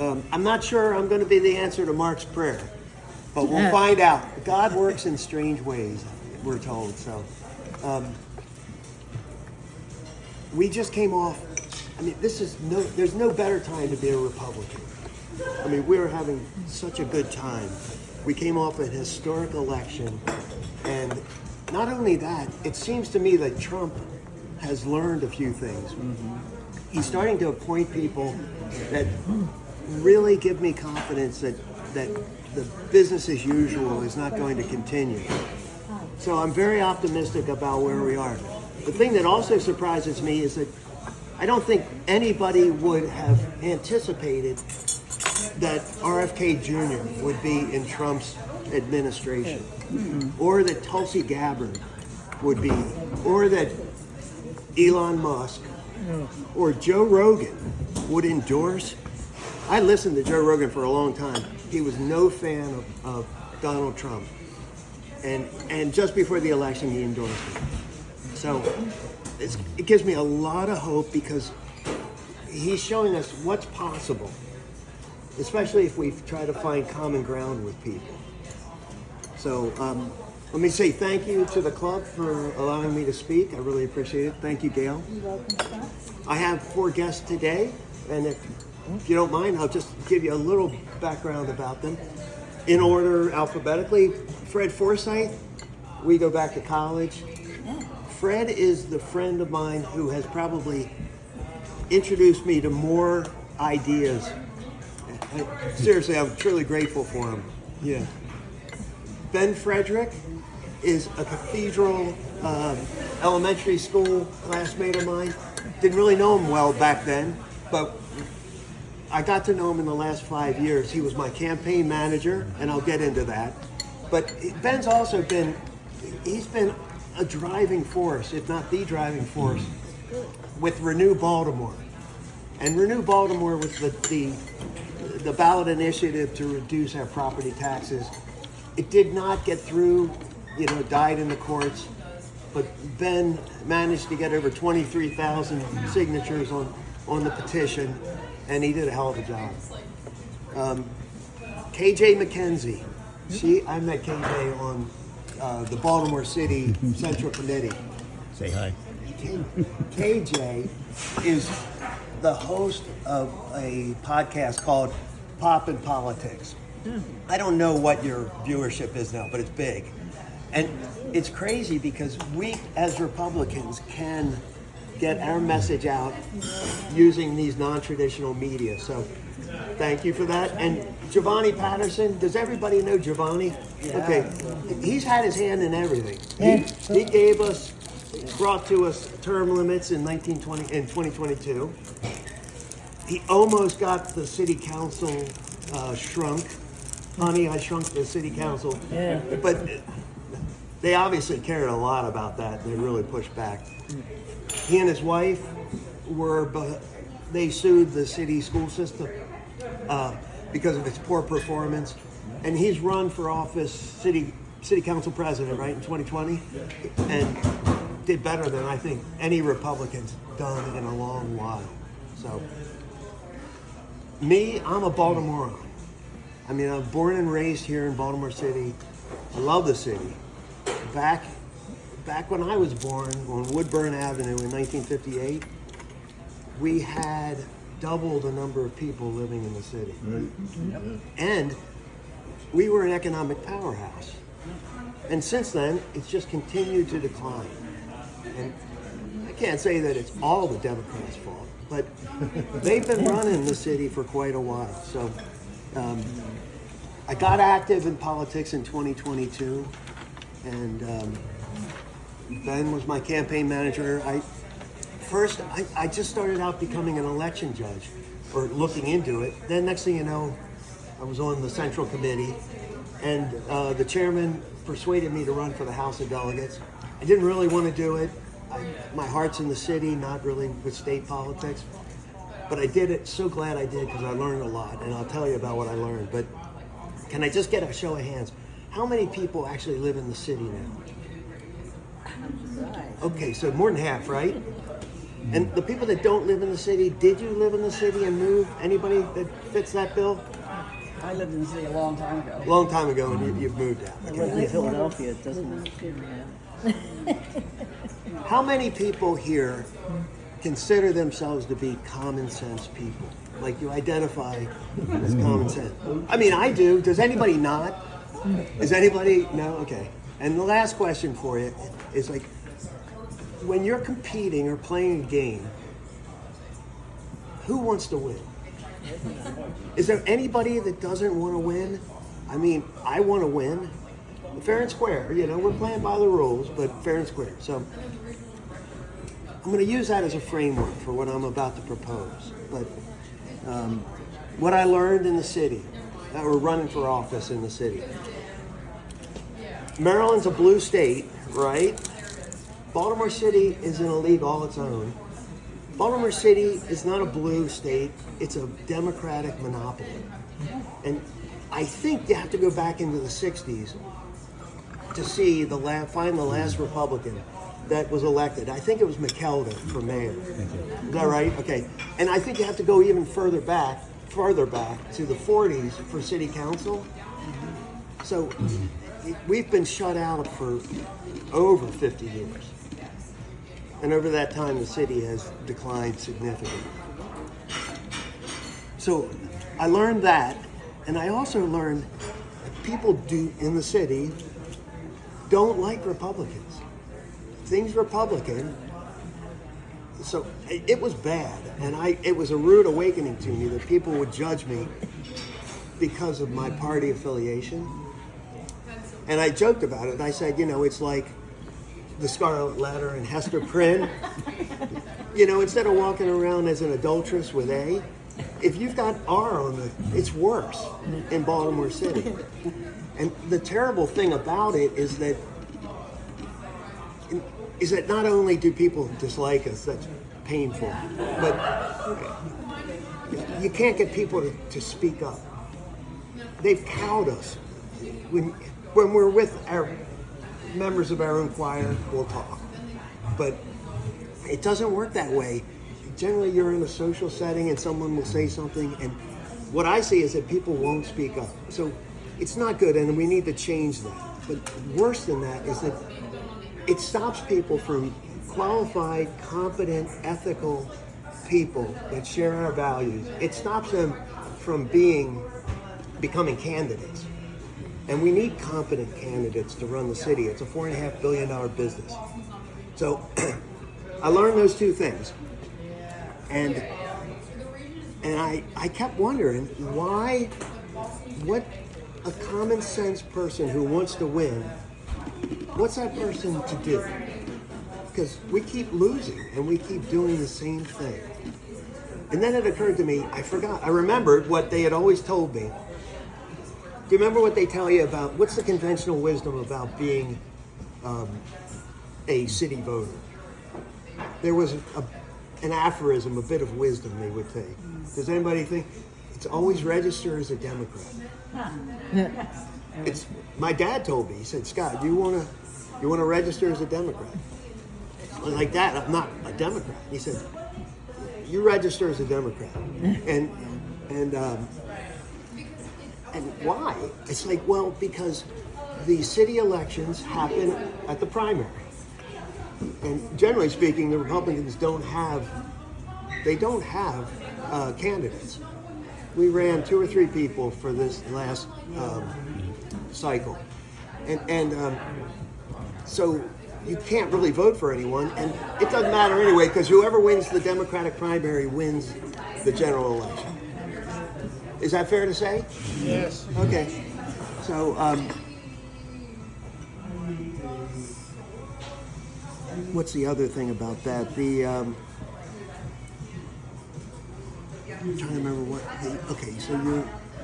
I'm not sure I'm going to be the answer to Mark's prayer, but we'll find out. God works in strange ways, we're told. So we just came off. I mean, there's no better time to be a Republican. I mean, we were having such a good time. We came off an historic election, and not only that, it seems to me that Trump has learned a few things. He's starting to appoint people that really give me confidence that the business as usual is not going to continue. So I'm very optimistic about where we are. The thing that also surprises me is that I don't think anybody would have anticipated that RFK Jr. would be in Trump's administration, or that Tulsi Gabbard would be, or that Elon Musk or Joe Rogan would endorse. I listened to Joe Rogan for a long time. He was no fan of Donald Trump. And just before the election, he endorsed him. So it gives me a lot of hope because he's showing us what's possible, especially if we try to find common ground with people. So let me say thank you to the club for allowing me to speak. I really appreciate it. Thank you, Gail. You're welcome, Scott. I have 4 guests today, and if you don't mind, I'll just give you a little background about them. In order, alphabetically, Fred Forsyth, we go back to college. Fred is the friend of mine who has probably introduced me to more ideas. Seriously, I'm truly grateful for him. Yeah. Ben Frederick is a Cathedral elementary school classmate of mine. Didn't really know him well back then, but I got to know him in the last 5 years. He was my campaign manager, and I'll get into that. But Ben's also he's been a driving force, if not the driving force, with Renew Baltimore. And Renew Baltimore was the ballot initiative to reduce our property taxes. It did not get through, died in the courts, but Ben managed to get over 23,000 signatures on the petition, and he did a hell of a job. KJ McKenzie, I met KJ on the Baltimore City Central Committee. Say hi. KJ is the host of a podcast called Pop and Politics. I don't know what your viewership is now, but it's big. And it's crazy because we as Republicans can get our message out using these non-traditional media. So thank you for that. And Giovanni Patterson, does everybody know Giovanni? Yeah. Okay, he's had his hand in everything. He brought to us term limits in 2022. He almost got the city council shrunk. Honey, I shrunk the city council. Yeah. But they obviously cared a lot about that. They really pushed back. He and his wife they sued the city school system because of its poor performance. And he's run for office, city council president, right, in 2020, and did better than I think any Republican's done in a long while. So, me, I'm a Baltimorean. I mean, I'm born and raised here in Baltimore City. I love the city. Back when I was born on Woodburn Avenue in 1958, we had double the number of people living in the city. And we were an economic powerhouse. And since then, it's just continued to decline. And I can't say that it's all the Democrats' fault, but they've been running the city for quite a while. So I got active in politics in 2022, and Ben was my campaign manager. I just started out becoming an election judge, or looking into it. Then next thing you know, I was on the Central Committee, and the chairman persuaded me to run for the House of Delegates. I didn't really want to do it. My heart's in the city, not really with state politics. But I did it. So glad I did, because I learned a lot, and I'll tell you about what I learned. But can I just get a show of hands? How many people actually live in the city now? Okay, so more than half, right? And the people that don't live in the city, did you live in the city and move? Anybody that fits that bill? I lived in the city a long time ago. Long time ago, and you've moved out. I live in Philadelphia, it doesn't. How many people here consider themselves to be common sense people? Like you identify as common sense? I mean, I do. Does anybody not? Is anybody? No? Okay. And the last question for you is like, when you're competing or playing a game, who wants to win? Is there anybody that doesn't want to win? I mean, I want to win. Fair and square, you know, we're playing by the rules, but fair and square. So I'm going to use that as a framework for what I'm about to propose. But what I learned in the city, that we're running for office in the city. Maryland's a blue state, right? Baltimore City is in a league all its own. Baltimore City is not a blue state, it's a Democratic monopoly. And I think you have to go back into the 60s to see find the last Republican that was elected. I think it was McKeldin for mayor. Is that right? Okay. And I think you have to go even further back to the 40s for city council. So we've been shut out for over 50 years. And over that time, the city has declined significantly. So I learned that, and I also learned that people in the city don't like Republicans. Things Republican. So it was bad, and it was a rude awakening to me that people would judge me because of my party affiliation. And I joked about it. I said, you know, it's like the Scarlet Letter and Hester Prynne. You know, instead of walking around as an adulteress with A, if you've got R on it's worse in Baltimore City. And the terrible thing about it is that not only do people dislike us, that's painful, but you can't get people to speak up. They've cowed us. When we're with our members of our own choir, we'll talk. But it doesn't work that way. Generally, you're in a social setting and someone will say something, and what I see is that people won't speak up. So it's not good, and we need to change that. But worse than that is that it stops people from qualified, competent, ethical people that share our values. It stops them from becoming candidates. And we need competent candidates to run the city. It's a $4.5 billion business. So I learned those two things. And I kept wondering what a common sense person who wants to win, what's that person to do? Because we keep losing and we keep doing the same thing. And then it occurred to me, I remembered what they had always told me. Do you remember what they tell you about, what's the conventional wisdom about being a city voter? There was an aphorism, a bit of wisdom they would say. Does anybody think? It's always register as a Democrat. My dad told me, he said, Scott, you want to register as a Democrat? I was like, Dad, I'm not a Democrat. He said, you register as a Democrat. And why? It's like, well, because the city elections happen at the primary. And generally speaking, the Republicans don't have candidates. We ran 2 or 3 people for this last cycle. And so you can't really vote for anyone, and it doesn't matter anyway, because whoever wins the Democratic primary wins the general election. Is that fair to say? Yes. Okay. So, what's the other thing about that? I'm trying to remember what. Okay, so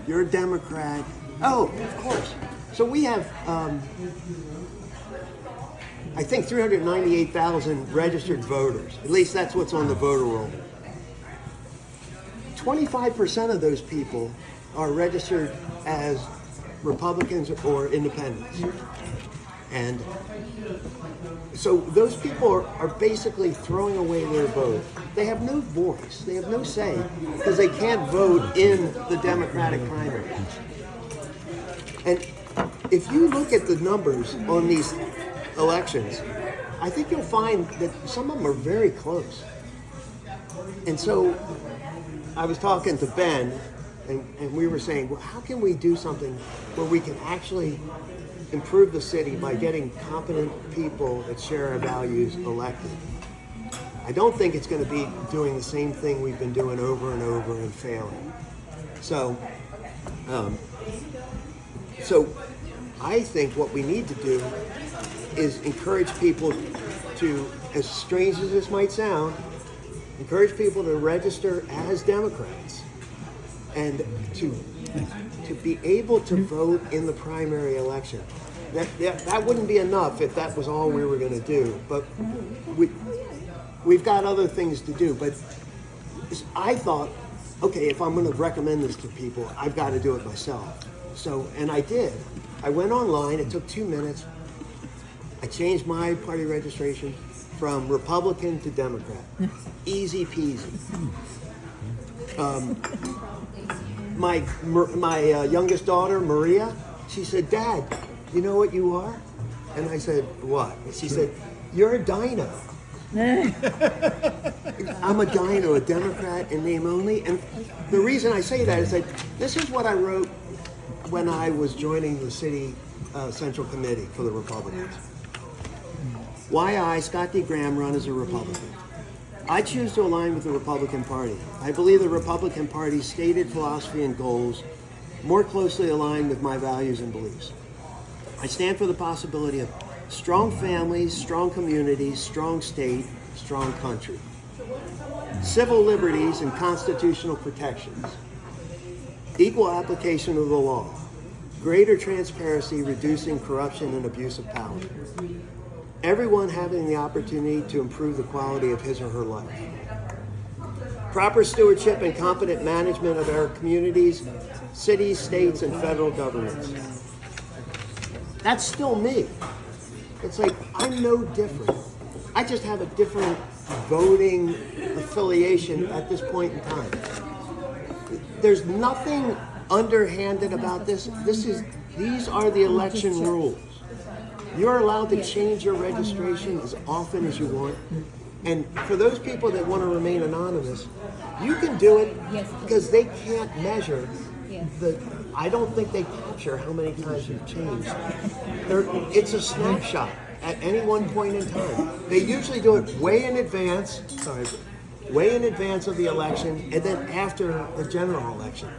you're a Democrat. Oh, of course. So we have, I think, 398,000 registered voters. At least that's what's on the voter roll. 25% of those people are registered as Republicans or independents. And so those people are basically throwing away their vote. They have no voice. They have no say because they can't vote in the Democratic primary. And if you look at the numbers on these elections, I think you'll find that some of them are very close. And so I was talking to Ben, and we were saying, well, how can we do something where we can actually improve the city by getting competent people that share our values elected? I don't think it's going to be doing the same thing we've been doing over and over and failing. So I think what we need to do is encourage people to, as strange as this might sound, encourage people to register as Democrats and to be able to vote in the primary election. That wouldn't be enough if that was all we were going to do, but we've got other things to do. But I thought, okay, if I'm going to recommend this to people, I've got to do it myself. So, and I did. I went online, it took 2 minutes. I changed my party registration from Republican to Democrat. Easy peasy. My youngest daughter, Maria, she said, "Dad, you know what you are?" And I said, "What?" And she said, "You're a dino." I'm a dino, a Democrat in name only. And the reason I say that is that this is what I wrote when I was joining the city Central Committee for the Republicans. Why I, Scott D. Graham, run as a Republican. I choose to align with the Republican Party. I believe the Republican Party's stated philosophy and goals more closely align with my values and beliefs. I stand for the possibility of strong families, strong communities, strong state, strong country. Civil liberties and constitutional protections. Equal application of the law. Greater transparency, reducing corruption and abuse of power. Everyone having the opportunity to improve the quality of his or her life. Proper stewardship and competent management of our communities, cities, states, and federal governments. That's still me. It's like, I'm no different. I just have a different voting affiliation at this point in time. There's nothing underhanded about this. These are the election rules. You're allowed to change your registration as often as you want. And for those people that want to remain anonymous, you can do it because they can't measure I don't think they capture how many times you've changed. It's a snapshot at any one point in time. They usually do it way in advance of the election and then after the general election.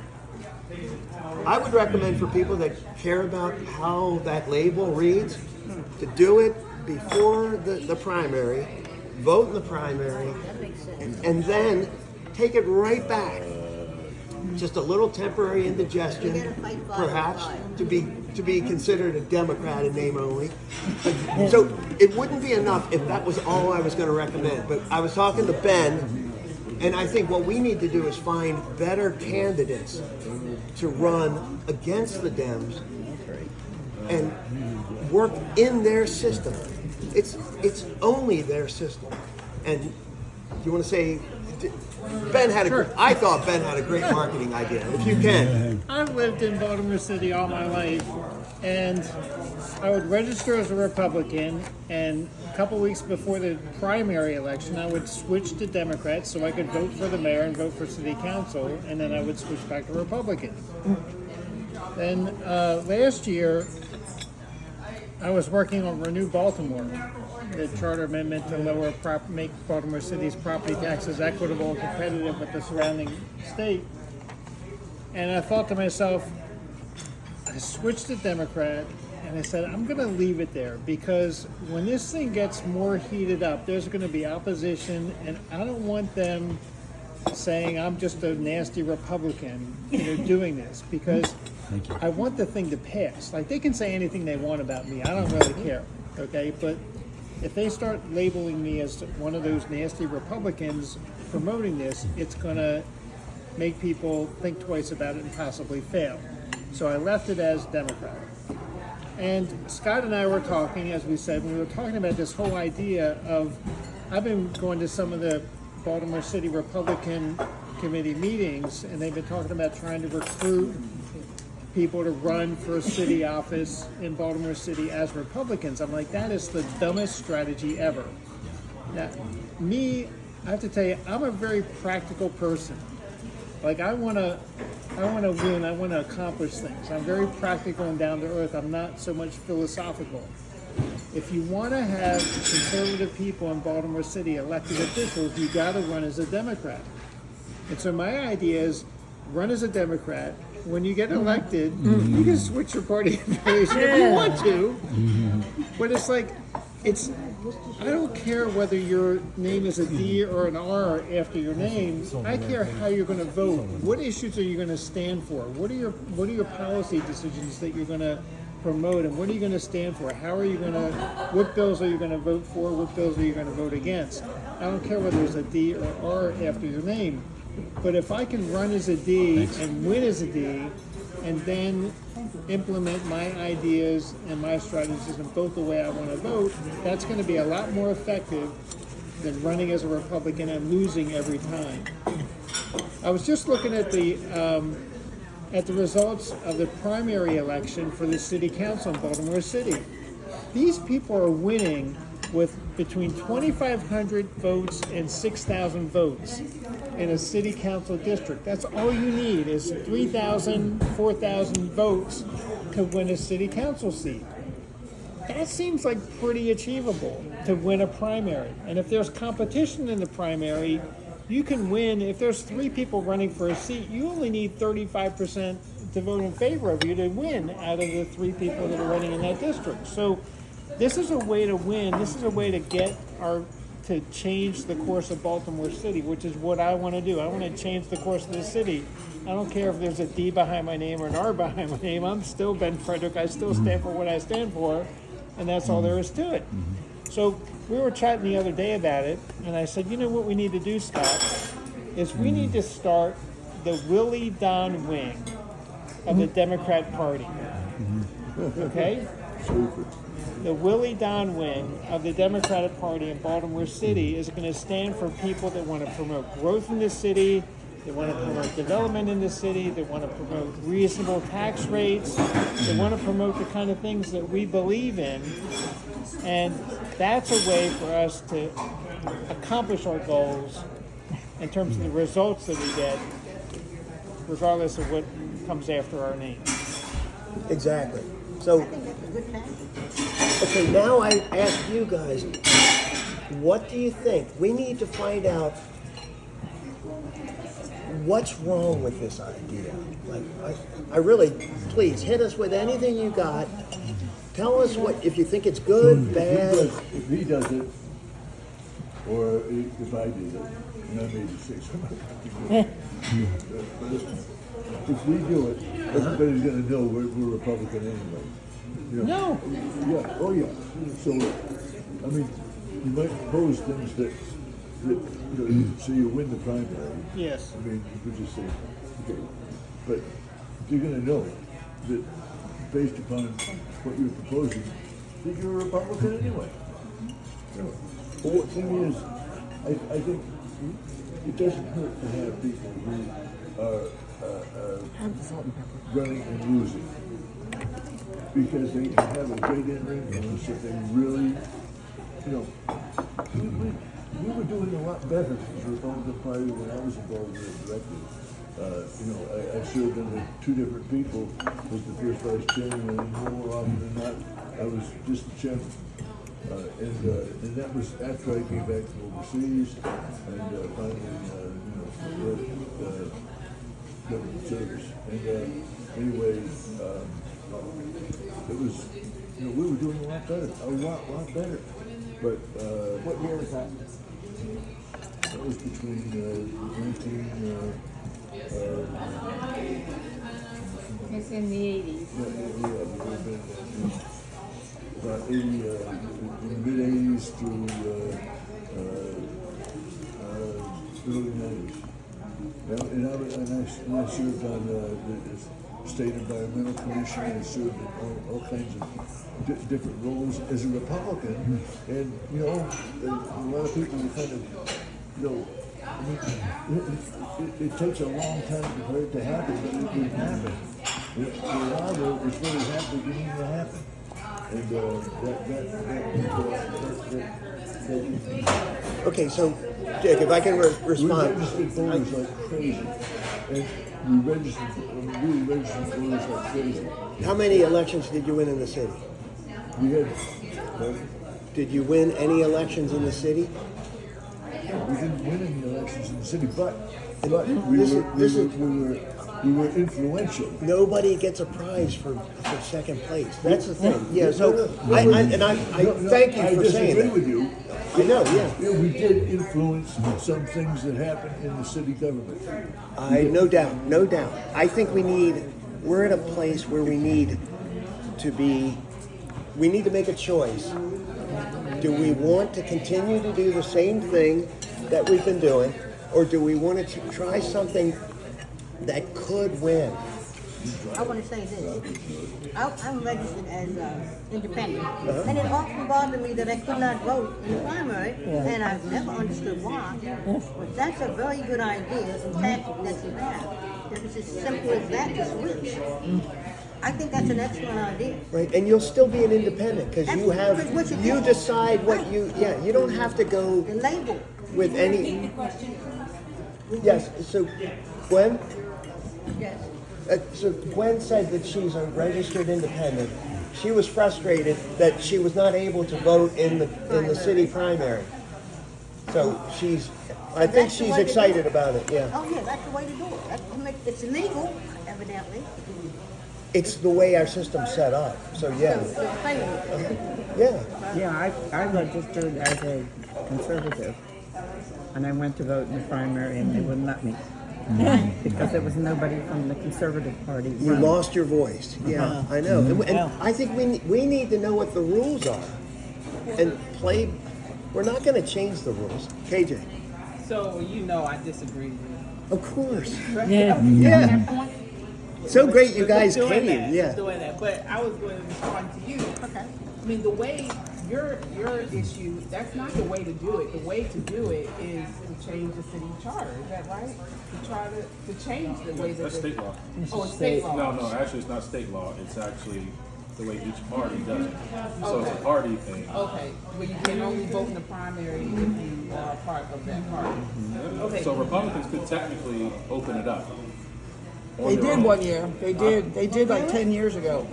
I would recommend for people that care about how that label reads to do it before the primary, vote in the primary, and then take it right back. Just a little temporary indigestion, perhaps, to be considered a Democrat in name only. So it wouldn't be enough if that was all I was going to recommend. But I was talking to Ben, and I think what we need to do is find better candidates to run against the Dems and work in their system. It's only their system. And you want to say, Ben had I thought Ben had a great marketing idea. If you can. I've lived in Baltimore City all my life, and I would register as a Republican, and a couple weeks before the primary election, I would switch to Democrat so I could vote for the mayor and vote for city council, and then I would switch back to Republican. Then last year, I was working on Renew Baltimore, the charter amendment to make Baltimore City's property taxes equitable and competitive with the surrounding state. And I thought to myself, I switched to Democrat, and I said, I'm going to leave it there because when this thing gets more heated up, there's going to be opposition, and I don't want them saying I'm just a nasty Republican, doing this because I want the thing to pass. Like, they can say anything they want about me. I don't really care, okay? But if they start labeling me as one of those nasty Republicans promoting this, it's going to make people think twice about it and possibly fail. So I left it as Democrat. And Scott and I were talking, as we said, we were talking about this whole idea of, I've been going to some of the Baltimore City Republican Committee meetings, and they've been talking about trying to recruit people to run for a city office in Baltimore City as Republicans. I'm like, that is the dumbest strategy ever. Now, me, I have to tell you, I'm a very practical person. Like, I want to win. I want to accomplish things. I'm very practical and down to earth. I'm not so much philosophical. If you want to have conservative people in Baltimore City, elected officials, you got to run as a Democrat. And so my idea is run as a Democrat. When you get elected, you can switch your party affiliation if you want to. But it's like, I don't care whether your name is a D or an R after your name. I care how you're going to vote. What issues are you going to stand for? What are your policy decisions that you're going to promote, and what are you going to stand for? How are you going to? What bills are you going to vote for? What bills are you going to vote against? I don't care whether it's a D or R after your name. But if I can run as a D and win as a D, and then implement my ideas and my strategies and vote the way I want to vote, that's going to be a lot more effective than running as a Republican and losing every time. I was just looking at the results of the primary election for the city council in Baltimore City. These people are winning with between 2,500 votes and 6,000 votes in a city council district. That's all you need is 3,000, 4,000 votes to win a city council seat. That seems like pretty achievable to win a primary. And if there's competition in the primary, you can win. If there's 3 people running for a seat, you only need 35% to vote in favor of you to win out of the 3 people that are running in that district. So this is a way to win. This is a way to to change the course of Baltimore City, which is what I want to do. I want to change the course of the city. I don't care if there's a D behind my name or an R behind my name. I'm still Ben Frederick. I still stand for what I stand for, and that's all there is to it. So we were chatting the other day about it, and I said, you know what we need to do, Scott, is we need to start the Willie Don wing of the Democrat Party. Okay? The Willie Don wing of the Democratic Party in Baltimore City is going to stand for people that want to promote growth in the city, they want to promote development in the city, they want to promote reasonable tax rates, they want to promote the kind of things that we believe in. And that's a way for us to accomplish our goals in terms of the results that we get, regardless of what comes after our name. Exactly. So, okay, now I ask you guys, what do you think? We need to find out what's wrong with this idea. Like, I really, please hit us with anything you got. Tell us what, if you think it's good, bad. If he does it, or if I did it, and I made a six. But if we do it, everybody's going to know we're Republican anyway. You know? No. Yeah. Oh yeah. So, I mean, you might propose things that so you win the primary. Yes. I mean, you could just say, okay, but you're going to know that based upon what you're proposing, that you're a Republican anyway. But the thing is, I think it doesn't hurt to have people who are running and losing, because they can have a great influence if they really, we were doing a lot better as a Republican Party when I was involved in the directive. I served under 2 different people as the first vice chairman, and more often than not, I was just the chairman. And that was after I came back from overseas, and finally, government service. And anyway, it was, we were doing a lot better, lot better. But What year was that? that was between 19. It's in the 80s. Yeah, it would have been about 80, in the mid-80s through early 90s. And I served on the State Environmental Commission, and I served in all kinds of different roles as a Republican. And, you know, a lot of people were kind of, you know, I mean, it takes a long time for it to happen, but it didn't happen. For a while there, it was really beginning to happen. And Okay, so Dick, if I can we respond. registered voters like crazy. And we really registered voters like crazy. How many elections did you win in the city? We had, Did you win any elections in the city? we didn't win any elections in the city, but we were influential. Nobody gets a prize for second place. That's the thing. Yeah. So I thank you for saying I disagree that. with you. I know. Yeah. Yeah, we did influence some things that happened in the city government. No doubt. No doubt. I think we're at a place where we need to make a choice. Do we want to continue to do the same thing that we've been doing, or do we want to try something that could win? I want to say this. I'm registered as independent, and it often bothered me that I could not vote in the primary, and I've never understood why. But that's a very good idea and tactic that you have. If it's as simple as that to switch, I think that's an excellent idea. Right, and you'll still be an independent because you decide what you don't have to go The label. with any. Yes, so Gwen? Yes. So Gwen said that she's a registered independent. She was frustrated that she was not able to vote in the city primary. So I think That's the she's way to do excited it. about it, yeah. Oh yeah, that's the way to do it. It's illegal, evidently. It's the way our system's set up, so yeah. So play with it. Yeah, Yeah, I registered as a conservative, and I went to vote in the primary, and they wouldn't let me because there was nobody from the Conservative Party. you running. lost your voice, yeah, I know. And I think we need to know what the rules are and play. We're not gonna change the rules. KJ, So you know I disagree with you. of course. Yeah. Yeah. So great you guys Doing came, that, yeah. doing that. But I was going to respond to you. Okay. I mean, the way your issue, that's not the way to do it. The way to do it is to change the city charter. Is that right? To try to change the way that That's state law. Oh, it's state law. No, actually, it's not state law. It's actually the way each party does it. So it's a party thing. Okay, but you can only vote in the primary if you are part of that party. Okay. So Republicans could technically open it up. on They their did own. one year. They did like 10 years ago.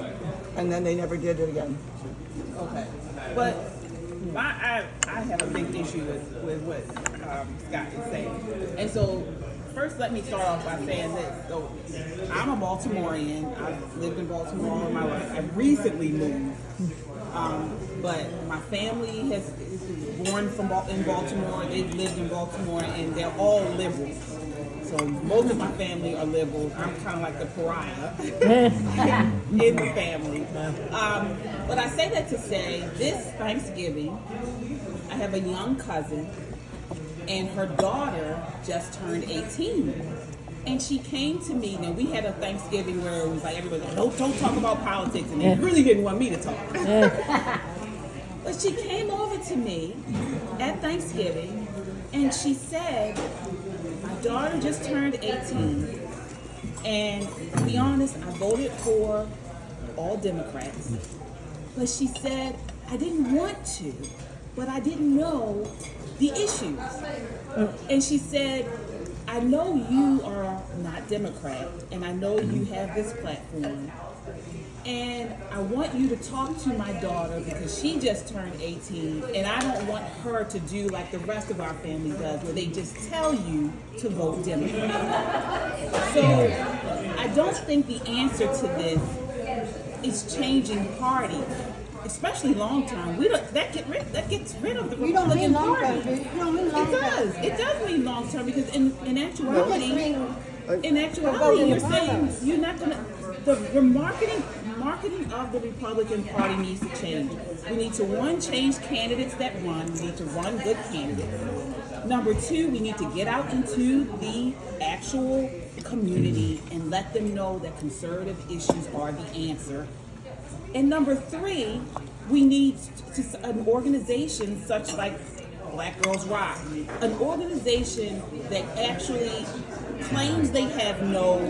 And then they never did it again. Okay, but I have a big issue with what Scott is saying, and so first let me start off by saying this. So I'm a Baltimorean. I've lived in Baltimore all of my life. I recently moved, but my family is born in Baltimore. They've lived in Baltimore, and they're all liberals. So most of my family are liberals. I'm kind of like the pariah in the family. But I say that to say this Thanksgiving, I have a young cousin, and her daughter just turned 18. And she came to me. Now, we had a Thanksgiving where it was like everybody, don't talk about politics, and they really didn't want me to talk. But she came over to me at Thanksgiving, and she said, my daughter just turned 18, and to be honest, I voted for all Democrats. But she said, I didn't want to, but I didn't know the issues. And she said, I know you are not Democrat, and I know you have this platform, and I want you to talk to my daughter because she just turned 18, and I don't want her to do like the rest of our family does, where they just tell you to vote Democrat. So I don't think the answer to this is changing party, especially long term. That gets rid of the You don't mean Republican long Party. term, do you? You don't mean long term. It does mean long term because in actuality, In actuality, you're saying you're not gonna. The marketing of the Republican Party needs to change. We need to change candidates that run. We need to run good candidates. Number two, we need to get out into the actual community and let them know that conservative issues are the answer. And number three, we need an organization such like Black Girls Rock, an organization that actually claims they have no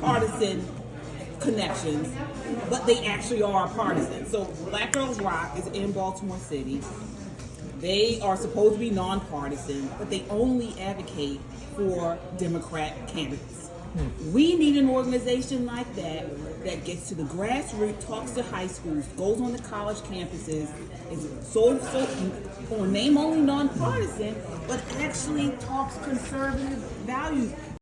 partisan connections, but they actually are partisan. So Black Girls Rock is in Baltimore City. They are supposed to be nonpartisan, but they only advocate for Democrat candidates. We need an organization like that gets to the grassroots, talks to high schools, goes on the college campuses, is so on name only nonpartisan, but actually talks conservative values.